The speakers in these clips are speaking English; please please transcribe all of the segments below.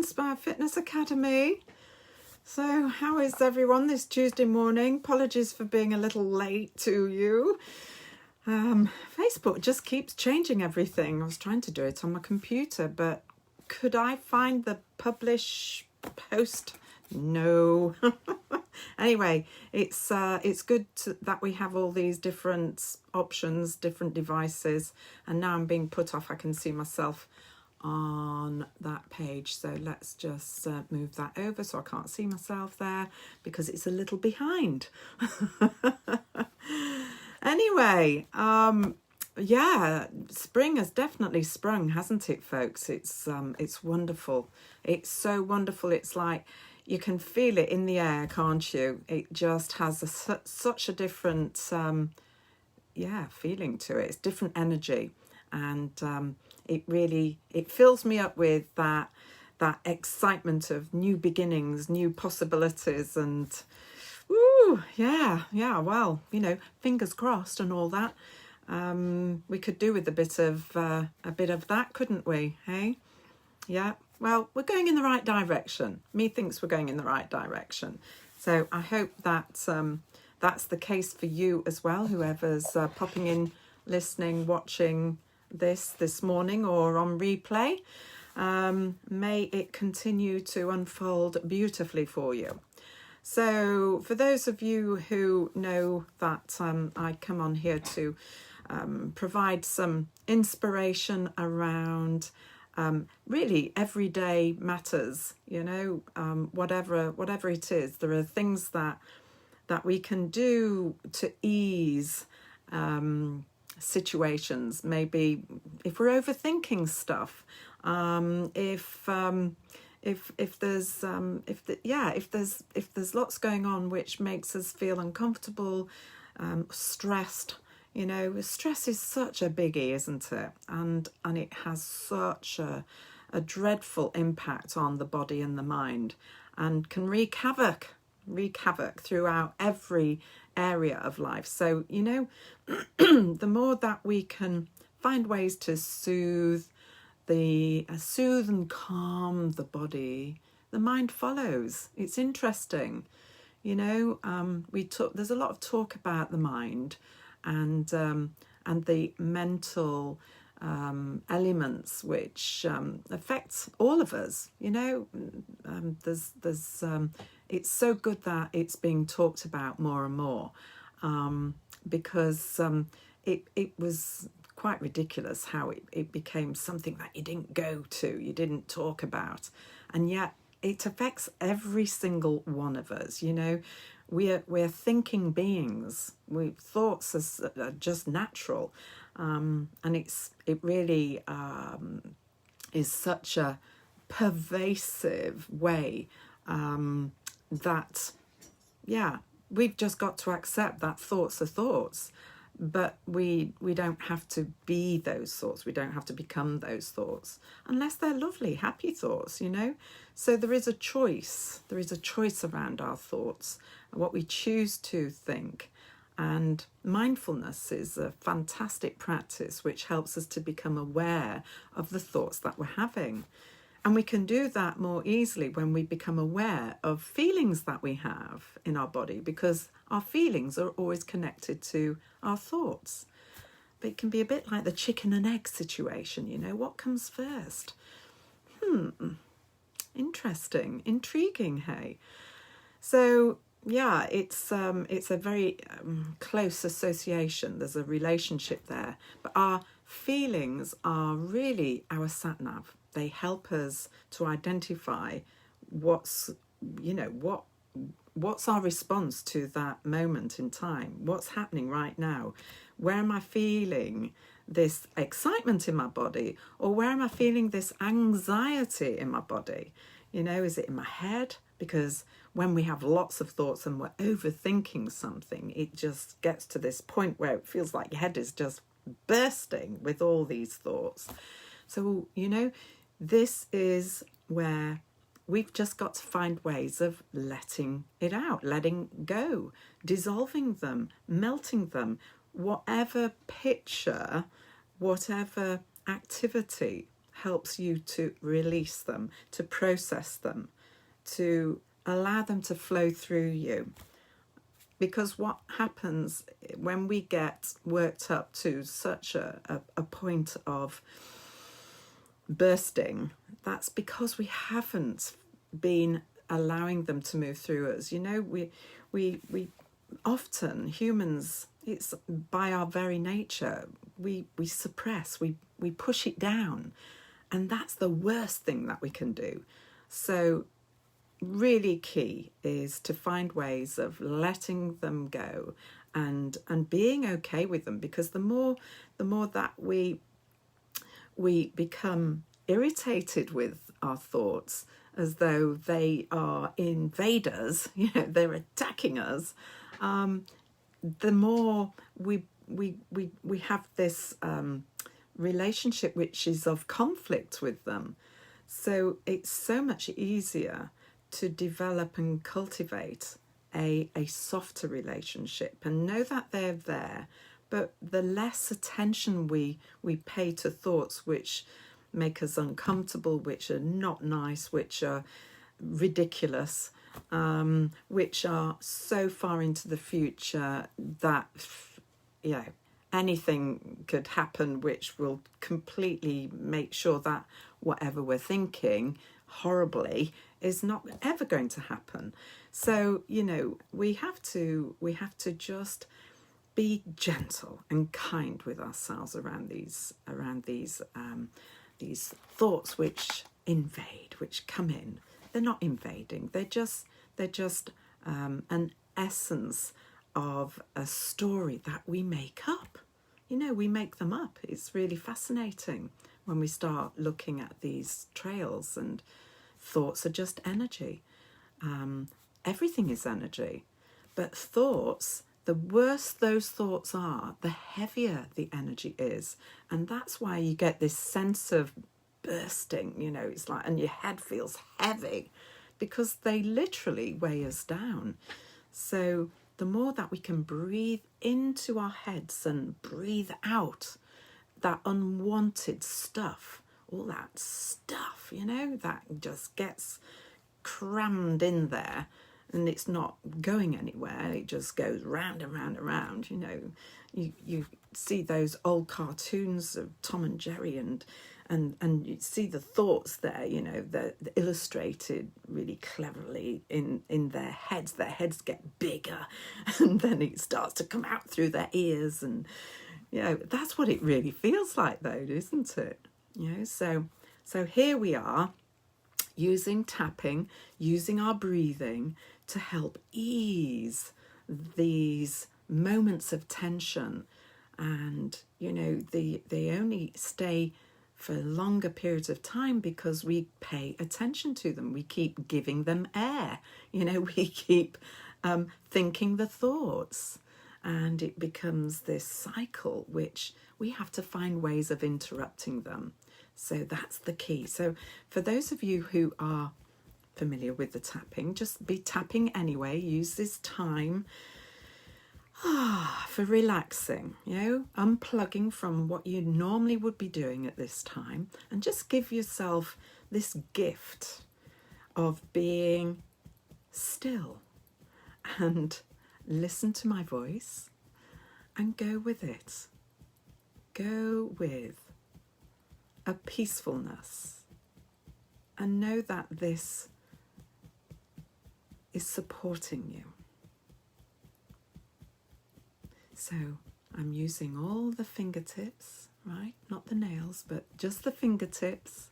Inspire Fitness Academy. So how is everyone this Tuesday morning? Apologies for being a little late to you. Facebook just keeps changing everything. I was trying to do it on my computer, but could I find the publish post? No. Anyway, it's good that we have all these different options, different devices, and now I'm being put off. I can see myself on that page, so let's just move that over so I can't see myself there because it's a little behind. Anyway, yeah, spring has definitely sprung, hasn't it, folks? It's wonderful. It's so wonderful. It's like you can feel it in the air, can't you? It just has such a different feeling to it. It's different energy, and it fills me up with that excitement of new beginnings, new possibilities, and well, fingers crossed and all that. We could do with a bit of that, couldn't we? Hey, yeah. Well, we're going in the right direction. Me thinks we're going in the right direction. So I hope that that's the case for you as well. Whoever's popping in, listening, watching this morning or on replay, may it continue to unfold beautifully for you. So for those of you who know that I come on here to provide some inspiration around really everyday matters, whatever it is, there are things that we can do to ease situations. Maybe if we're overthinking stuff, if there's lots going on which makes us feel uncomfortable, stressed. Stress is such a biggie, isn't it? And it has such a dreadful impact on the body and the mind, and can wreak havoc throughout every area of life. So, the more that we can find ways to soothe and calm the body, the mind follows. It's interesting. There's a lot of talk about the mind and the mental elements which affect all of us. It's so good that it's being talked about more and more, because it was quite ridiculous how it became something that you didn't go to, you didn't talk about, and yet it affects every single one of us. We're thinking beings. Thoughts are just natural, and it really is such a pervasive way that we've just got to accept that thoughts are thoughts, but we don't have to be those thoughts. We don't have to become those thoughts unless they're lovely, happy thoughts. So there is a choice. There is a choice around our thoughts, what we choose to think. And mindfulness is a fantastic practice which helps us to become aware of the thoughts that we're having. And we can do that more easily when we become aware of feelings that we have in our body, because our feelings are always connected to our thoughts. But it can be a bit like the chicken and egg situation, what comes first? Interesting, intriguing, hey? So, yeah, it's a very close association. There's a relationship there. But our feelings are really our sat-nav. They help us to identify what's our response to that moment in time. What's happening right now? Where am I feeling this excitement in my body, or where am I feeling this anxiety in my body? Is it in my head? Because when we have lots of thoughts and we're overthinking something, it just gets to this point where it feels like your head is just bursting with all these thoughts. So, this is where we've just got to find ways of letting it out, letting go, dissolving them, melting them, whatever picture, whatever activity helps you to release them, to process them, to allow them to flow through you. Because what happens when we get worked up to such a point of bursting, that's because we haven't been allowing them to move through us. You know, we often, humans, it's by our very nature, we suppress, we push it down, and that's the worst thing that we can do. So really key is to find ways of letting them go and being okay with them, because the more that we become irritated with our thoughts as though they are invaders, you know, they're attacking us, the more we have this relationship which is of conflict with them. So it's so much easier to develop and cultivate a softer relationship and know that they're there. But the less attention we pay to thoughts which make us uncomfortable, which are not nice, which are ridiculous, which are so far into the future that, you know, anything could happen which will completely make sure that whatever we're thinking horribly is not ever going to happen. So, you know, we have to just be gentle and kind with ourselves around these thoughts which invade, which come in. They're not invading. They're just an essence of a story that we make up. You know, we make them up. It's really fascinating when we start looking at these trails, and thoughts are just energy. Everything is energy. But thoughts, the worse those thoughts are, the heavier the energy is. And that's why you get this sense of bursting, you know, it's like, and your head feels heavy because they literally weigh us down. So the more that we can breathe into our heads and breathe out that unwanted stuff, all that stuff, you know, that just gets crammed in there and it's not going anywhere. It just goes round and round and round. You know, you see those old cartoons of Tom and Jerry, and you see the thoughts there, you know, they're illustrated really cleverly in their heads. Their heads get bigger and then it starts to come out through their ears, and you know, that's what it really feels like though, isn't it? You know, so here we are using tapping, using our breathing to help ease these moments of tension. And, you know, they only stay for longer periods of time because we pay attention to them. We keep giving them air. You know, we keep thinking the thoughts. And it becomes this cycle which we have to find ways of interrupting them. So that's the key. So for those of you who are familiar with the tapping, just be tapping anyway. Use this time for relaxing, you know, unplugging from what you normally would be doing at this time, and just give yourself this gift of being still and listen to my voice and go with it. Go with a peacefulness and know that this is supporting you. So I'm using all the fingertips, right? Not the nails, but just the fingertips,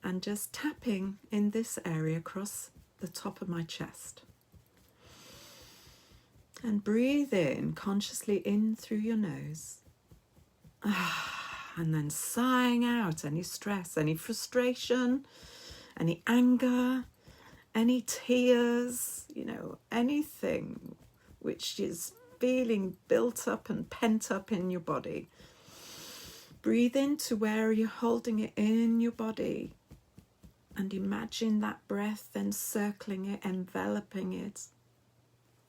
and just tapping in this area across the top of my chest. And breathe in consciously in through your nose. And then sighing out any stress, any frustration, any anger, any tears, you know, anything which is feeling built up and pent up in your body. Breathe into where you're holding it in your body, and imagine that breath then circling it, enveloping it,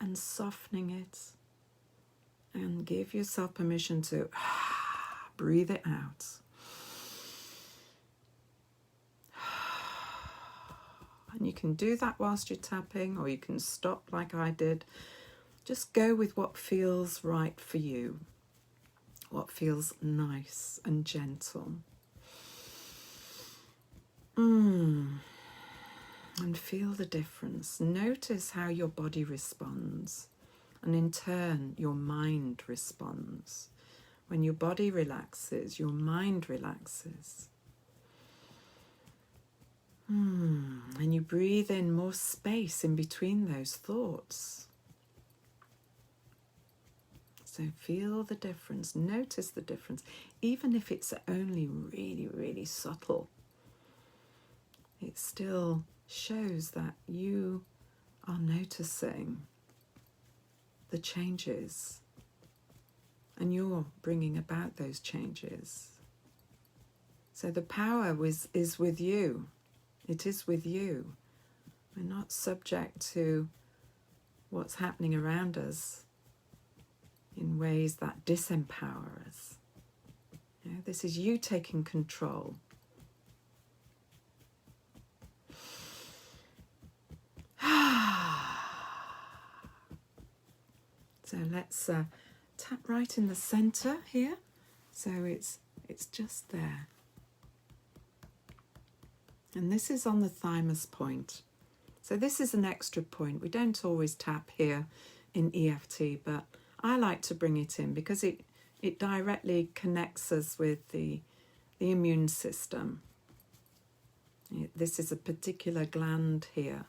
and softening it. And give yourself permission to breathe it out. And you can do that whilst you're tapping, or you can stop like I did. Just go with what feels right for you, what feels nice and gentle. And feel the difference. Notice how your body responds, and in turn your mind responds. When your body relaxes, your mind relaxes. And you breathe in more space in between those thoughts. So feel the difference, notice the difference, even if it's only really, really subtle. It still shows that you are noticing the changes and you're bringing about those changes. So the power is with you. It is with you. We're not subject to what's happening around us in ways that disempower us. You know, this is you taking control. So let's tap right in the center here. So it's just there. And this is on the thymus point. So this is an extra point. We don't always tap here in EFT, but I like to bring it in because it directly connects us with the immune system. This is a particular gland here,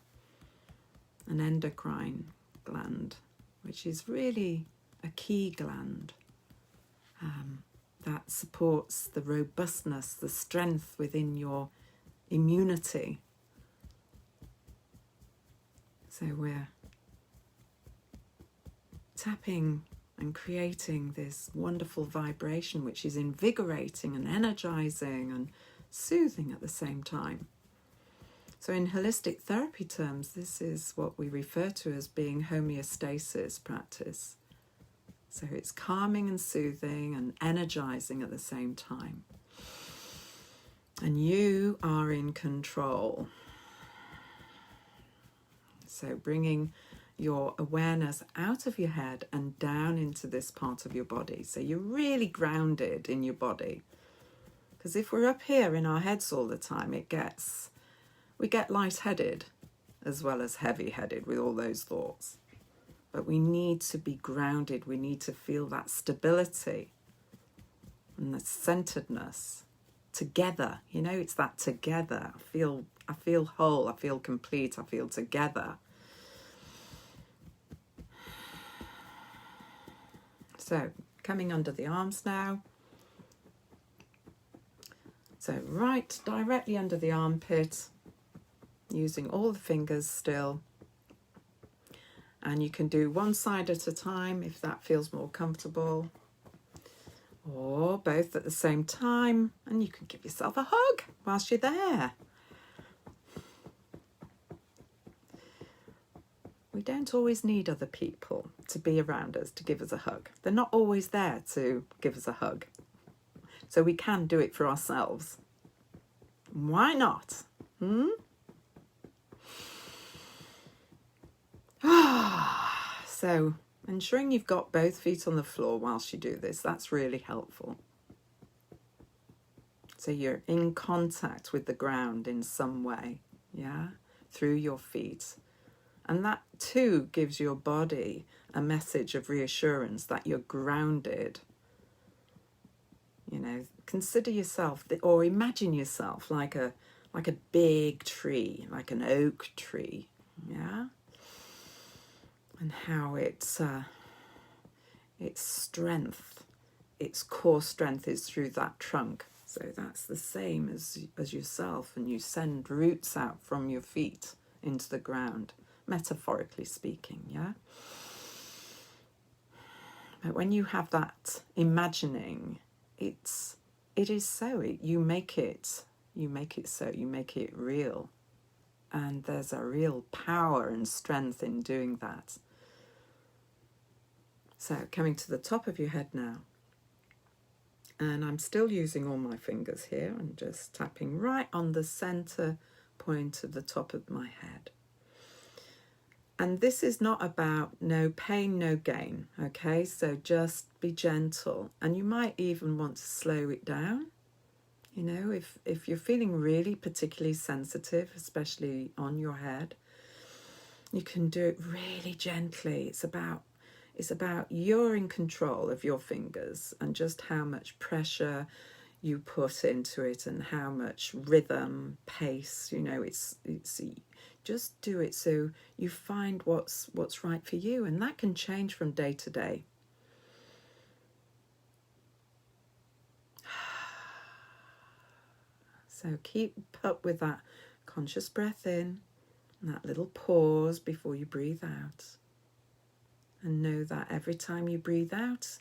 an endocrine gland, which is really a key gland that supports the robustness, the strength within your immunity. So we're tapping and creating this wonderful vibration which is invigorating and energizing and soothing at the same time. So in holistic therapy terms, this is what we refer to as being homeostasis practice. So it's calming and soothing and energizing at the same time. And you are in control. So bringing your awareness out of your head and down into this part of your body. So you're really grounded in your body. Because if we're up here in our heads all the time, we get lightheaded as well as heavy-headed with all those thoughts. But we need to be grounded. We need to feel that stability and the centeredness together. You know, it's that together. I feel whole. I feel complete. I feel together. So coming under the arms now. So right directly under the armpit, using all the fingers still. And you can do one side at a time if that feels more comfortable, or both at the same time, and you can give yourself a hug whilst you're there. We don't always need other people to be around us to give us a hug. They're not always there to give us a hug. So we can do it for ourselves. Why not? So ensuring you've got both feet on the floor whilst you do this, that's really helpful. So you're in contact with the ground in some way, yeah, through your feet. And that too gives your body a message of reassurance that you're grounded. You know, consider yourself or imagine yourself like a big tree, like an oak tree, yeah? And how its strength, its core strength is through that trunk. So that's the same as yourself, and you send roots out from your feet into the ground, metaphorically speaking, yeah? But when you have that imagining, it is so. You make it so. You make it real. And there's a real power and strength in doing that. So coming to the top of your head now. And I'm still using all my fingers here and just tapping right on the center point of the top of my head. And this is not about no pain, no gain, okay? So just be gentle. And you might even want to slow it down. You know, if you're feeling really particularly sensitive, especially on your head, you can do it really gently. It's about you're in control of your fingers and just how much pressure you put into it and how much rhythm, pace, you know, it's just do it so you find what's right for you, and that can change from day to day. So keep up with that conscious breath in and that little pause before you breathe out. And know that every time you breathe out,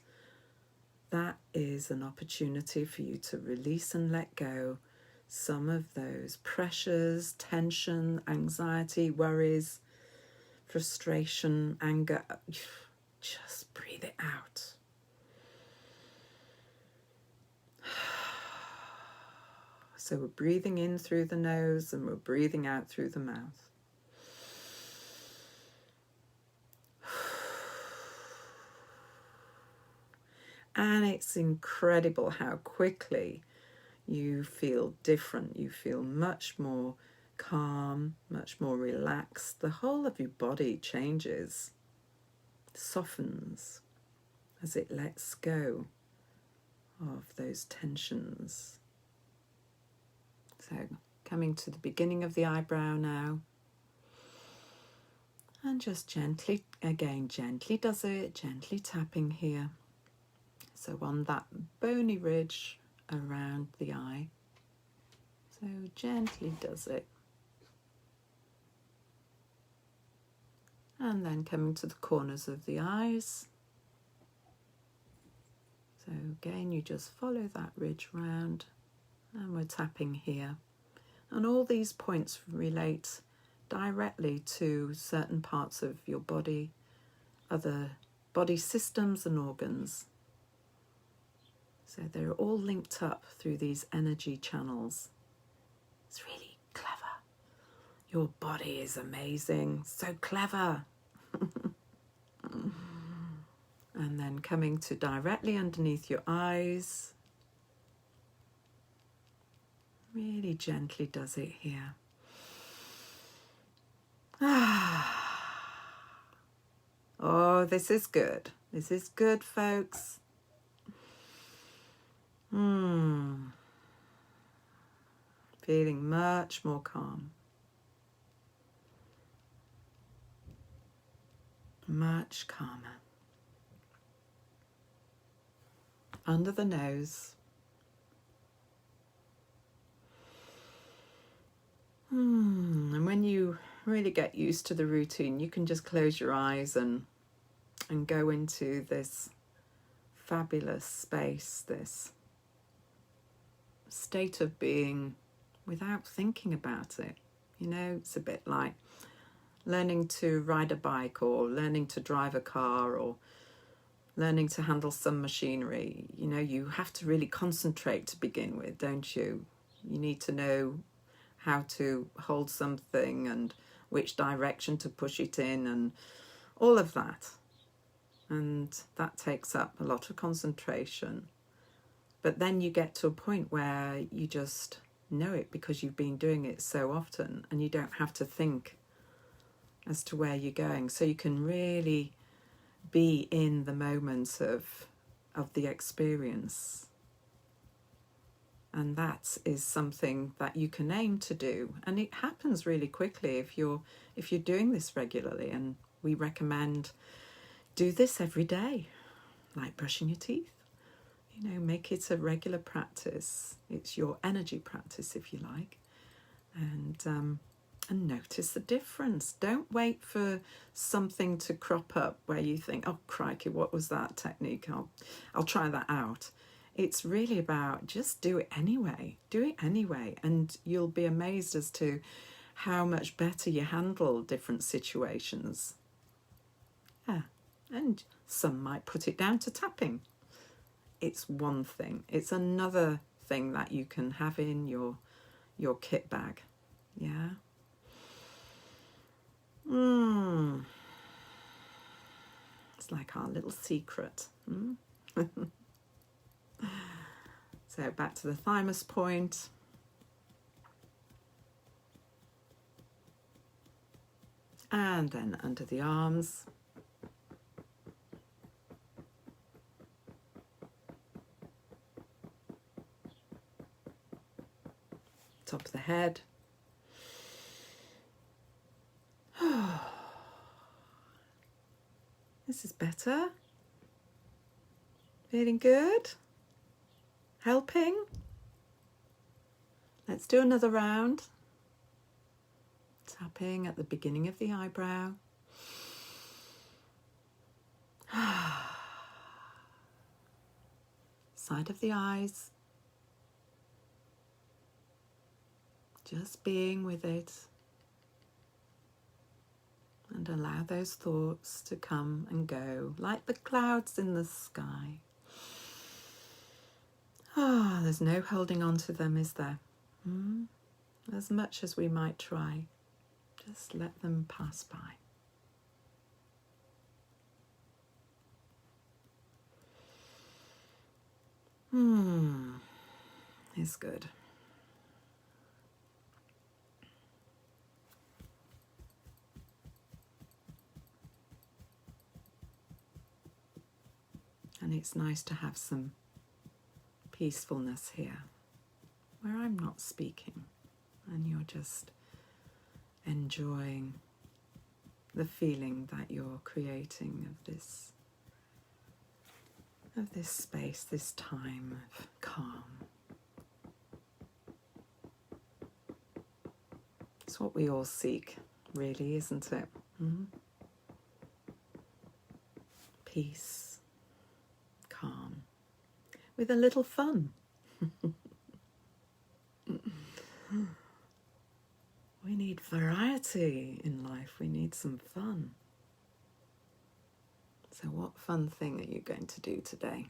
that is an opportunity for you to release and let go some of those pressures, tension, anxiety, worries, frustration, anger. Just breathe it out. So we're breathing in through the nose and we're breathing out through the mouth. And it's incredible how quickly you feel different. You feel much more calm, much more relaxed. The whole of your body changes, softens as it lets go of those tensions. So coming to the beginning of the eyebrow now. And just gently, again, gently does it, gently tapping here. So on that bony ridge around the eye. So gently does it. And then coming to the corners of the eyes. So again, you just follow that ridge round and we're tapping here. And all these points relate directly to certain parts of your body, other body systems and organs. So they're all linked up through these energy channels. It's really clever. Your body is amazing, so clever. And then coming to directly underneath your eyes. Really gently does it here. Oh, this is good. This is good, folks. Feeling much more calm. Much calmer. Under the nose. And when you really get used to the routine, you can just close your eyes and go into this fabulous space, this state of being without thinking about it. You know, it's a bit like learning to ride a bike or learning to drive a car or learning to handle some machinery. You know, you have to really concentrate to begin with, don't you? You need to know how to hold something and which direction to push it in and all of that. And that takes up a lot of concentration. But then you get to a point where you just know it because you've been doing it so often and you don't have to think as to where you're going. So you can really be in the moment of the experience. And that is something that you can aim to do. And it happens really quickly if you're doing this regularly. And we recommend do this every day, like brushing your teeth. You know, make it a regular practice. It's your energy practice, if you like. And notice the difference. Don't wait for something to crop up where you think, oh, crikey, what was that technique? I'll try that out. It's really about just do it anyway. Do it anyway. And you'll be amazed as to how much better you handle different situations. Yeah. And some might put it down to tapping. It's one thing. It's another thing that you can have in your kit bag. Yeah. It's like our little secret. So back to the thymus point. And then under the arms. Top of the head. This is better. Feeling good? Helping? Let's do another round. Tapping at the beginning of the eyebrow. Side of the eyes. Just being with it. And allow those thoughts to come and go like the clouds in the sky. There's no holding on to them, is there? As much as we might try, just let them pass by. It's good. And it's nice to have some peacefulness here, where I'm not speaking and you're just enjoying the feeling that you're creating of this space, this time of calm. It's what we all seek, really, isn't it? Peace, calm, with a little fun. We need variety in life. We need some fun. So what fun thing are you going to do today?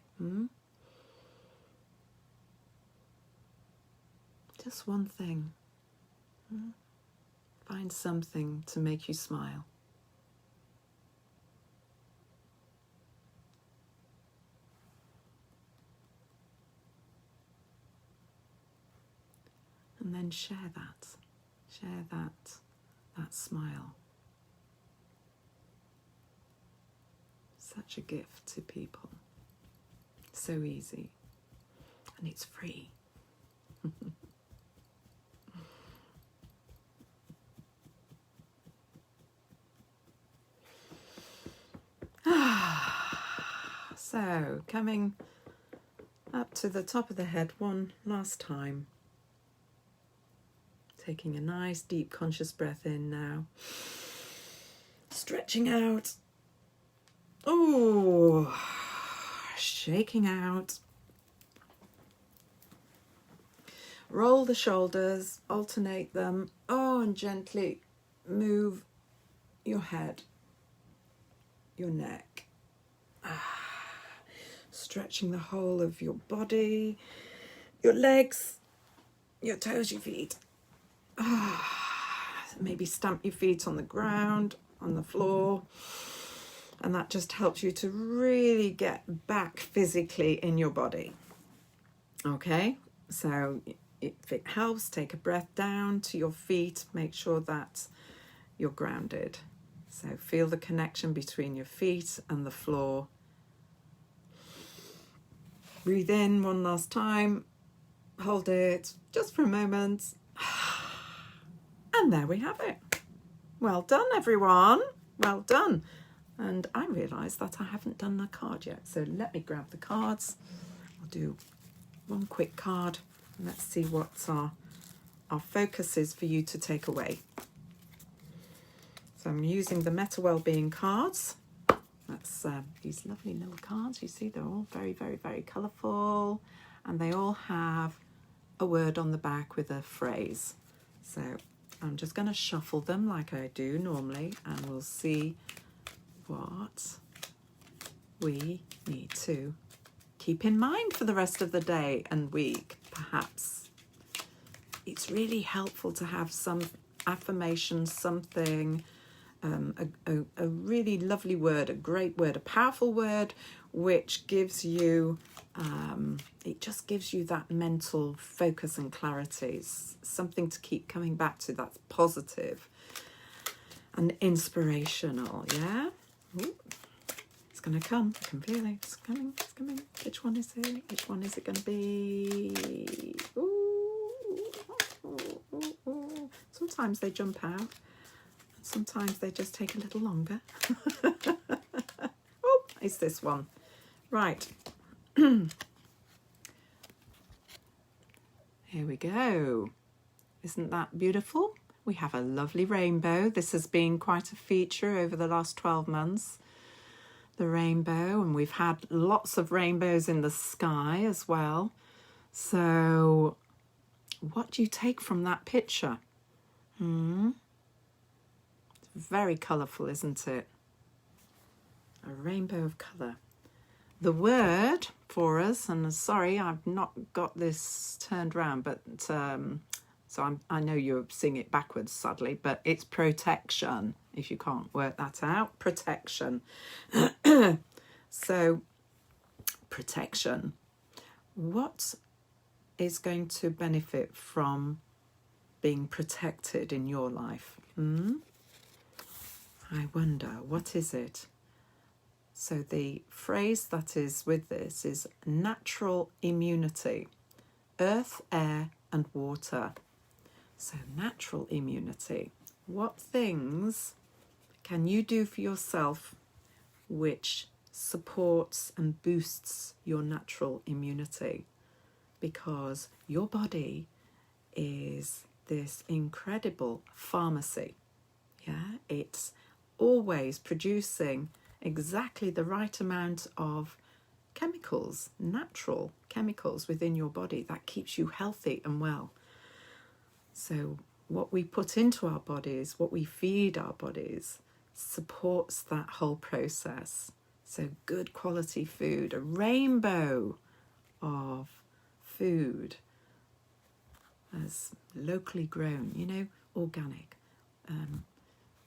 Just one thing. Find something to make you smile. And then share that smile. Such a gift to people. So easy. And it's free. So, coming up to the top of the head one last time. Taking a nice deep conscious breath in now. Stretching out. Oh, shaking out. Roll the shoulders, alternate them. Oh, and gently move your head, your neck. Stretching the whole of your body, your legs, your toes, your feet. Maybe stamp your feet on the ground, on the floor. And that just helps you to really get back physically in your body. Okay, so if it helps, take a breath down to your feet. Make sure that you're grounded. So feel the connection between your feet and the floor. Breathe in one last time. Hold it just for a moment. And there we have it. Well done, everyone. Well done. And I realise that I haven't done a card yet. So let me grab the cards. I'll do one quick card. And let's see what our focus is for you to take away. So I'm using the Meta Wellbeing cards. That's these lovely little cards. You see, they're all very, very, very colourful. And they all have a word on the back with a phrase. So I'm just going to shuffle them like I do normally. And we'll see what we need to keep in mind for the rest of the day and week, perhaps. it's really helpful to have some affirmation, something, a really lovely word, a great word, a powerful word, which gives you, it just gives you that mental focus and clarity. It's something to keep coming back to that's positive and inspirational, yeah? Ooh, it's going to come. I can feel it. It's coming. It's coming. Which one is it? Which one is it going to be? Ooh, ooh, ooh, ooh. Sometimes they jump out. Sometimes they just take a little longer. Oh, it's this one. Right. Here we go. Isn't that beautiful? We have a lovely rainbow. This has been quite a feature over the last 12 months. The rainbow, and we've had lots of rainbows in the sky as well. So what do you take from that picture? Very colourful, isn't it? A rainbow of colour. The word for us, and sorry, I've not got this turned round, but I know you're seeing it backwards, sadly, but it's protection, if you can't work that out. Protection. So, protection. What is going to benefit from being protected in your life? I wonder, what is it? So the phrase that is with this is natural immunity. Earth, air and water. So natural immunity. What things can you do for yourself which supports and boosts your natural immunity? Because your body is this incredible pharmacy. Yeah, it's always producing exactly the right amount of chemicals, natural chemicals within your body that keeps you healthy and well. So what we put into our bodies, what we feed our bodies, supports that whole process. So good quality food, a rainbow of food as locally grown, organic,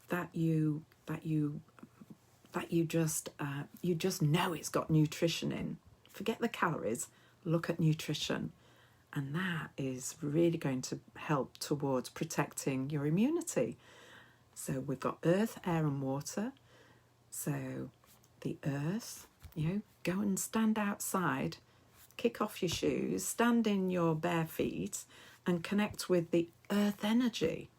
that you just know it's got nutrition in. Forget the calories, look at nutrition. And that is really going to help towards protecting your immunity. So we've got earth, air and water. So the earth, go and stand outside, kick off your shoes, stand in your bare feet and connect with the earth energy.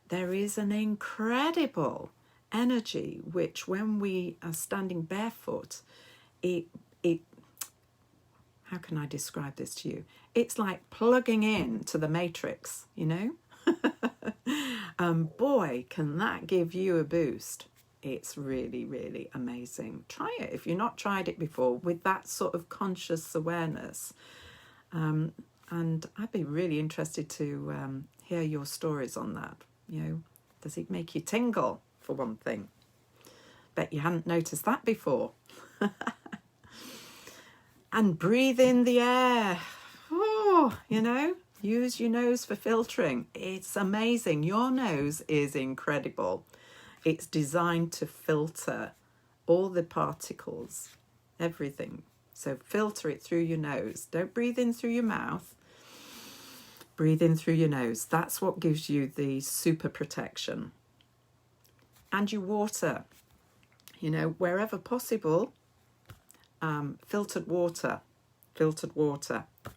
There is an incredible energy which, when we are standing barefoot, it how can I describe this to you? It's like plugging in to the matrix, boy, can that give you a boost. It's really, really amazing. Try it if you've not tried it before with that sort of conscious awareness. And I'd be really interested to hear your stories on that. Does it make you tingle, for one thing? Bet you hadn't noticed that before. And breathe in the air. Oh, use your nose for filtering. It's amazing. Your nose is incredible. It's designed to filter all the particles, everything. So filter it through your nose. Don't breathe in through your mouth. Breathe in through your nose. That's what gives you the super protection. And your water, wherever possible, filtered water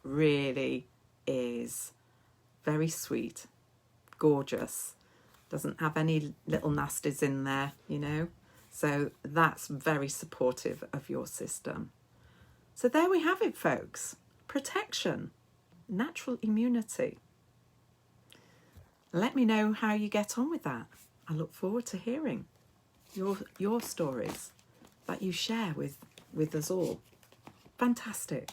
really is very sweet, gorgeous. Doesn't have any little nasties in there, So that's very supportive of your system. So there we have it, folks. Protection, natural immunity. Let me know how you get on with that. I look forward to hearing your stories that you share with us all. Fantastic.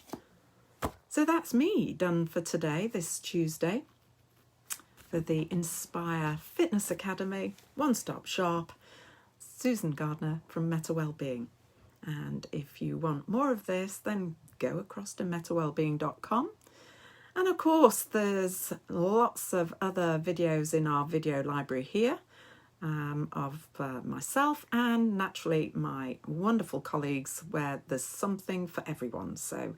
So that's me done for today, this Tuesday, for the Inspire Fitness Academy, One Stop Shop, Susan Gardner from Meta Wellbeing. And if you want more of this, then go across to metawellbeing.com And of course, there's lots of other videos in our video library here of myself and naturally my wonderful colleagues, where there's something for everyone. So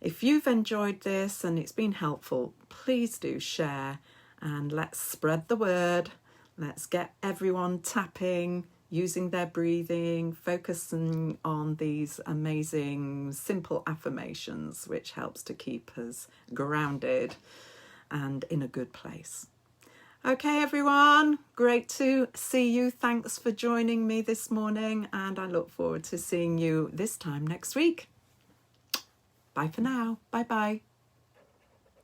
if you've enjoyed this and it's been helpful, please do share and let's spread the word. Let's get everyone tapping, using their breathing, focusing on these amazing simple affirmations, which helps to keep us grounded and in a good place. Okay, everyone, great to see you. Thanks for joining me this morning, and I look forward to seeing you this time next week. Bye for now. Bye-bye.